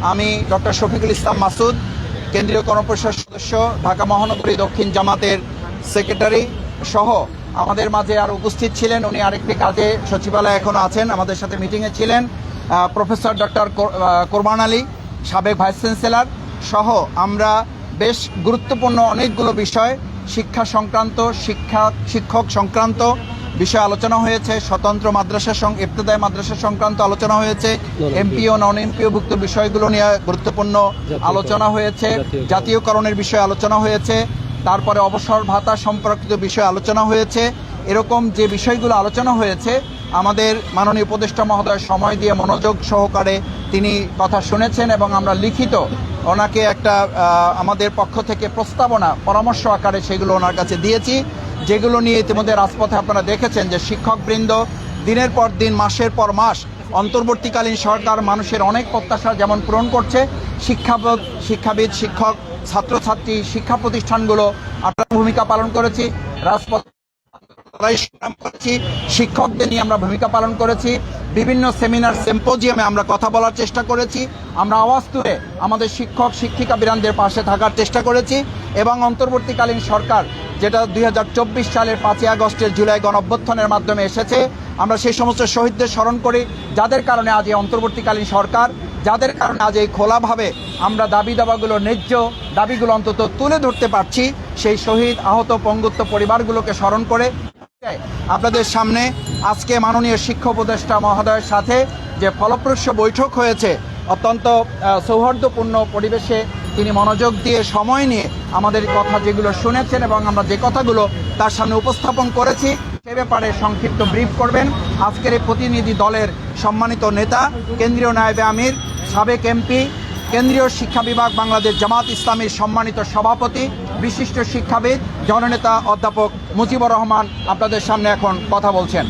আমি ডক্টর শফিকুল ইসলাম মাসুদ, কেন্দ্রীয় কর্মপরিষদ সদস্য, ঢাকা মহানগরী দক্ষিণ জামাতের সেক্রেটারি সহ আমাদের মাঝে আর উপস্থিত ছিলেন। উনি আরেকটি কাজে সচিবালয়ে এখনও আছেন, আমাদের সাথে মিটিংয়ে ছিলেন প্রফেসর ডক্টর কোরবান আলী, সাবেক ভাইস চ্যান্সেলর সহ আমরা বেশ গুরুত্বপূর্ণ অনেকগুলো বিষয়, শিক্ষা সংক্রান্ত, শিক্ষক সংক্রান্ত বিষয় আলোচনা হয়েছে, স্বতন্ত্র মাদ্রাসা ইবতেদায়ী মাদ্রাসা সংক্রান্ত আলোচনা হয়েছে, এমপিও নন এমপিওভুক্ত বিষয়গুলো নিয়ে গুরুত্বপূর্ণ আলোচনা হয়েছে, জাতীয়করণের বিষয়ে আলোচনা হয়েছে, তারপরে অবসর ভাতা সম্পর্কিত বিষয়ে আলোচনা হয়েছে। এরকম যে বিষয়গুলো আলোচনা হয়েছে আমাদের মাননীয় উপদেষ্টা মহোদয় সময় দিয়ে মনোযোগ সহকারে তিনি কথা শুনেছেন এবং আমরা লিখিত ওনাকে একটা আমাদের পক্ষ থেকে প্রস্তাবনা পরামর্শ আকারে সেগুলো ওনার কাছে দিয়েছি, যেগুলো নিয়ে ইতিমধ্যে রাজপথে আপনারা দেখেছেন যে শিক্ষকবৃন্দ দিনের পর দিন, মাসের পর মাস অন্তর্বর্তীকালীন সরকার মানুষের অনেক প্রত্যাশা যেমন পূরণ করছে, শিক্ষাবিদ, শিক্ষক, ছাত্রছাত্রী, শিক্ষা প্রতিষ্ঠানগুলো আপনার ভূমিকা পালন করেছি, রাজপথ সংগ্রাম করেছি, শিক্ষকদের নিয়ে আমরা ভূমিকা পালন করেছি, বিভিন্ন সেমিনার সিম্পোজিয়ামে আমরা কথা বলার চেষ্টা করেছি, আমরা আওয়াজ তুলে আমাদের শিক্ষক শিক্ষিকা বীরানদের পাশে থাকার চেষ্টা করেছি এবং অন্তর্বর্তীকালীন সরকার যেটা 2024 সালের 5ই আগস্টের জুলাই গণঅভ্যুত্থানের মাধ্যমে এসেছে, আমরা সেই সমস্ত শহীদদের স্মরণ করি যাদের কারণে আজ এই অন্তর্বর্তীকালীন সরকার, যাদের কারণে আজ এই খোলাভাবে আমরা দাবিগুলো, ন্যায্য দাবিগুলো অন্তত তুলে ধরতে পারছি। সেই শহীদ, আহত, পঙ্গুত্ব পরিবারগুলোকে স্মরণ করে আপনাদের সামনে আজকে মাননীয় শিক্ষা উপদেষ্টা মহোদয়ের সাথে যে ফলপ্রসূ বৈঠক হয়েছে, অত্যন্ত সৌহার্দ্যপূর্ণ পরিবেশে তিনি মনোযোগ দিয়ে সময় নিয়ে আমাদের কথা যেগুলো শুনেছেন এবং আমরা যে কথাগুলো তার সামনে উপস্থাপন করেছি সে ব্যাপারে সংক্ষিপ্ত ব্রিফ করবেন আজকের এই প্রতিনিধি দলের সম্মানিত নেতা, কেন্দ্রীয় নায়েবে আমির, সাবেক এমপি, কেন্দ্রীয় শিক্ষা বিভাগ বাংলাদেশ জামাত ইসলামীর সম্মানিত সভাপতি, বিশিষ্ট শিক্ষাবিদ, জননেতা অধ্যাপক মুজিবুর রহমান আপনাদের সামনে এখন কথা বলছেন।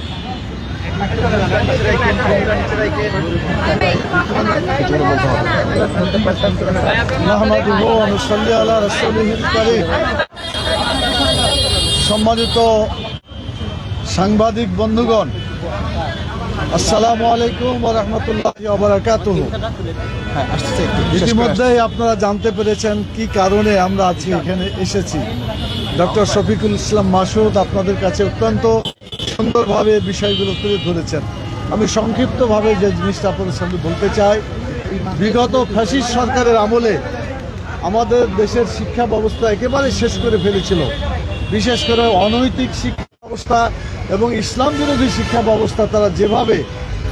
সম্মানিত সাংবাদিক বন্ধুগণ, আসসালামু আলাইকুম ওয়া রাহমাতুল্লাহি ওয়া বারাকাতুহু। ইতিমধ্যেই আপনারা জানতে পেরেছেন কি কারণে আমরা আজকে এখানে এসেছি। ডক্টর শফিকুল ইসলাম মাসুদ আপনাদের কাছে অত্যন্ত সুন্দরভাবে বিষয়গুলো তুলে ধরেছেন। আমি সংক্ষিপ্তভাবে যে জিনিসটা আপনাদের সামনে বলতে চাই, বিগত ফ্যাসিস্ট সরকারের আমলে আমাদের দেশের শিক্ষা ব্যবস্থা একেবারে শেষ করে ফেলেছিল। বিশেষ করে অনৈতিক শিক্ষা ব্যবস্থা এবং ইসলাম বিরোধী শিক্ষা ব্যবস্থা তারা যেভাবে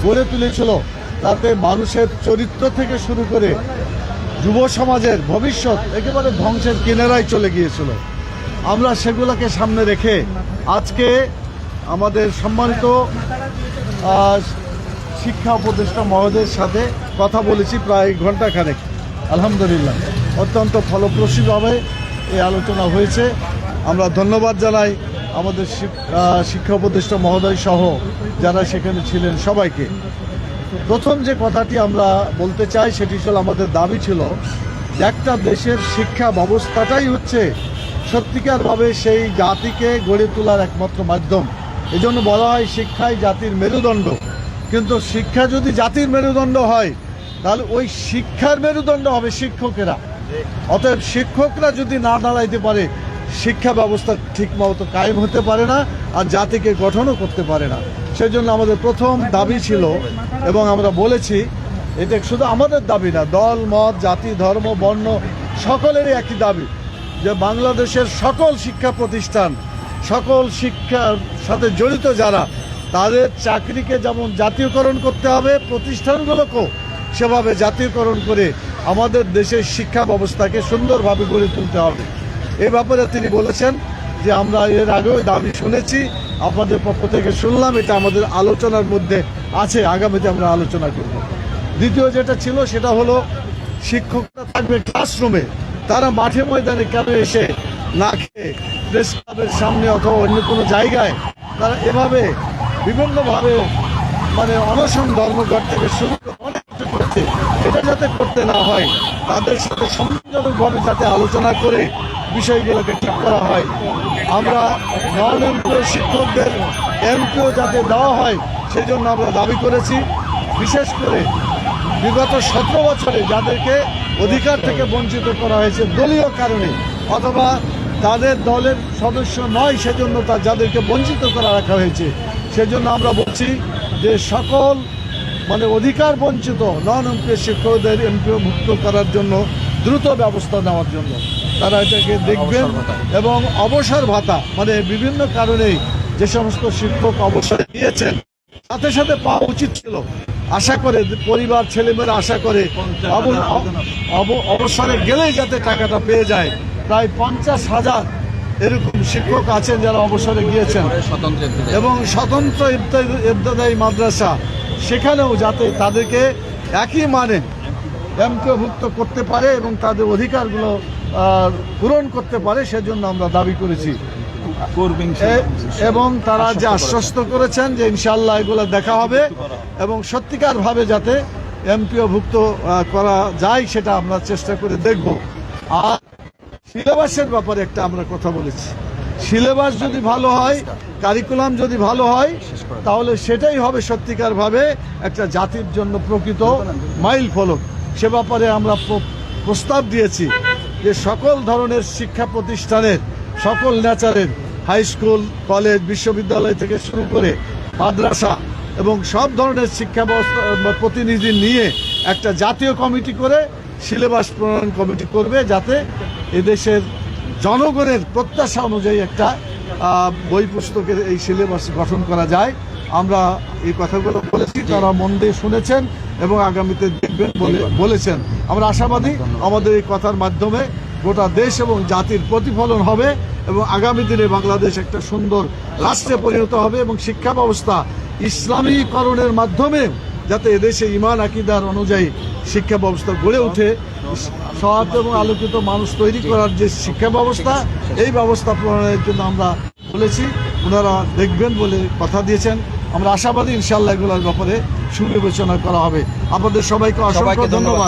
গড়ে তুলেছিল, তাতে মানুষের চরিত্র থেকে শুরু করে যুব সমাজের ভবিষ্যৎ একেবারে ধ্বংসের কিনারায় চলে গিয়েছিল। আমরা সেগুলোকে সামনে রেখে আজকে আমাদের সম্মানিত শিক্ষা উপদেষ্টা মহোদয়ের সাথে কথা বলেছি প্রায় ঘণ্টাখানেক। আলহামদুলিল্লাহ অত্যন্ত ফলপ্রসূভাবে এই আলোচনা হয়েছে। আমরা ধন্যবাদ জানাই আমাদের শিক্ষা উপদেষ্টা মহোদয় সহ যারা সেখানে ছিলেন সবাইকে। প্রথম যে কথাটি আমরা বলতে চাই সেটি ছিল, আমাদের দাবি ছিল যে একটা দেশের শিক্ষা ব্যবস্থাটাই হচ্ছে সত্যিকারভাবে সেই জাতিকে গড়ে তোলার একমাত্র মাধ্যম। এজন্য বলা হয় শিক্ষাই জাতির মেরুদণ্ড। কিন্তু শিক্ষা যদি জাতির মেরুদণ্ড হয় তাহলে ওই শিক্ষার মেরুদণ্ড হবে শিক্ষকেরা। অতএব শিক্ষকরা যদি না দাঁড়াইতে পারে শিক্ষা ব্যবস্থা ঠিকমতো কায়েম হতে পারে না, আর জাতিকে গঠনও করতে পারে না। সেজন্য আমাদের প্রথম দাবি ছিল, এবং আমরা বলেছি এটা শুধু আমাদের দাবি না, দল, মত, জাতি, ধর্ম, বর্ণ সকলেরই একই দাবি যে বাংলাদেশের সকল শিক্ষা প্রতিষ্ঠান, সকল শিক্ষার সাথে জড়িত যারা, তাদের চাকরিকে যেমন জাতীয়করণ করতে হবে, প্রতিষ্ঠানগুলোকেও সেভাবে জাতীয়করণ করে আমাদের দেশের শিক্ষা ব্যবস্থাকে সুন্দরভাবে গড়ে তুলতে হবে। এই ব্যাপারে তিনি বলেছেন যে আমরা এর আগেও দাবি শুনেছি, আপনাদের পক্ষ থেকে শুনলাম, এটা আমাদের আলোচনার মধ্যে আছে, আগামীতে আমরা আলোচনা করব। দ্বিতীয় যেটা ছিল সেটা হলো শিক্ষকরা থাকবে ক্লাসরুমে, তারা মাঠে ময়দানে কেন এসে না খেয়ে প্রেস ক্লাবের সামনে অথবা অন্য কোনো জায়গায় তারা এভাবে বিভিন্নভাবে অনশন ধর্মঘট থেকে শুরু করে অনেক কিছু করছে, এটা যাতে করতে না হয়, তাদের সাথে সম্মানজনকভাবে যাতে আলোচনা করে বিষয়গুলোকে ঠিক করা হয়। আমরা নন এমপিও শিক্ষকদের এমপিও যাতে দেওয়া হয় সেই জন্য আমরা দাবি করেছি। বিশেষ করে বিগত 17 বছরে যাদেরকে অধিকার থেকে বঞ্চিত করা হয়েছে দলীয় কারণে, অথবা তাদের দলের সদস্য নয় সেজন্য যাদেরকে বঞ্চিত করা রাখা হয়েছে, সেজন্য আমরা বলছি যে সকল অধিকার বঞ্চিত নন এমপি শিক্ষকদের এমপিওভুক্ত করার জন্য দ্রুত ব্যবস্থা নেওয়ার জন্য তারা এটাকে দেখবেন। এবং অবসর ভাতা বিভিন্ন কারণেই যে সমস্ত শিক্ষক অবসর নিয়েছেন সাথে সাথে পাওয়া উচিত ছিল, আশা করে পরিবার ছেলেমেয়েরা আশা করে অবসরে গেলেই যাতে টাকাটা পেয়ে যায়। প্রায় 50,000 এরকম শিক্ষক আছেন যারা অবসরে গিয়েছেন, এবং স্বতন্ত্র ইবতেদায়ী মাদ্রাসা সেখানেও যাতে তাদেরকে একই এমপিওভুক্ত করতে পারে এবং তাদের অধিকারগুলো পূরণ করতে পারে, সেজন্য আমরা দাবি করেছি। এবং তারা যে আশ্বস্ত করেছেন যে ইনশাআল্লাহ এগুলো দেখা হবে এবং সত্যিকারভাবে যাতে এমপিওভুক্ত করা যায় সেটা আমরা চেষ্টা করে দেখব। আর সিলেবাসের ব্যাপারে একটা আমরা কথা বলেছি, সিলেবাস যদি ভালো হয়, কারিকুলাম যদি ভালো হয়, তাহলে সেটাই হবে সত্যিকারভাবে একটা জাতির জন্য প্রকৃত মাইল ফলক। সে ব্যাপারে আমরা প্রস্তাব দিয়েছি যে সকল ধরনের শিক্ষা প্রতিষ্ঠানের সকল নেচারের হাই স্কুল, কলেজ, বিশ্ববিদ্যালয় থেকে শুরু করে মাদ্রাসা এবং সব ধরনের শিক্ষা ব্যবস্থা প্রতিনিধি নিয়ে একটা জাতীয় কমিটি করে সিলেবাস প্রণয়ন কমিটি করবে, যাতে এদেশের জনগণের প্রত্যাশা অনুযায়ী একটা বই পুস্তকের এই সিলেবাস গঠন করা যায়। আমরা এই কথাগুলো বলেছি, তারা মন দিয়ে শুনেছেন এবং আগামীতে দেখবেন বলেছেন। আমরা আশাবাদী আমাদের এই কথার মাধ্যমে গোটা দেশ এবং জাতির প্রতিফলন হবে এবং আগামী দিনে বাংলাদেশ একটা সুন্দর রাষ্ট্রে পরিণত হবে এবং শিক্ষা ব্যবস্থা ইসলামীকরণের মাধ্যমে যাতে এদেশে ঈমান আকীদার অনুযায়ী শিক্ষা ব্যবস্থা গড়ে ওঠে, সৎ এবং আলোকিত মানুষ তৈরি করার যে শিক্ষা ব্যবস্থা, এই ব্যবস্থা প্রণয়নের জন্য আমরা বলেছি। ওনারা দেখবেন বলে কথা দিয়েছেন। আমরা আশাবাদী ইনশাআল্লাহ এগুলোর ব্যাপারে সুবিবেচনা করা হবে। আপনাদের সবাইকে অসংখ্য ধন্যবাদ।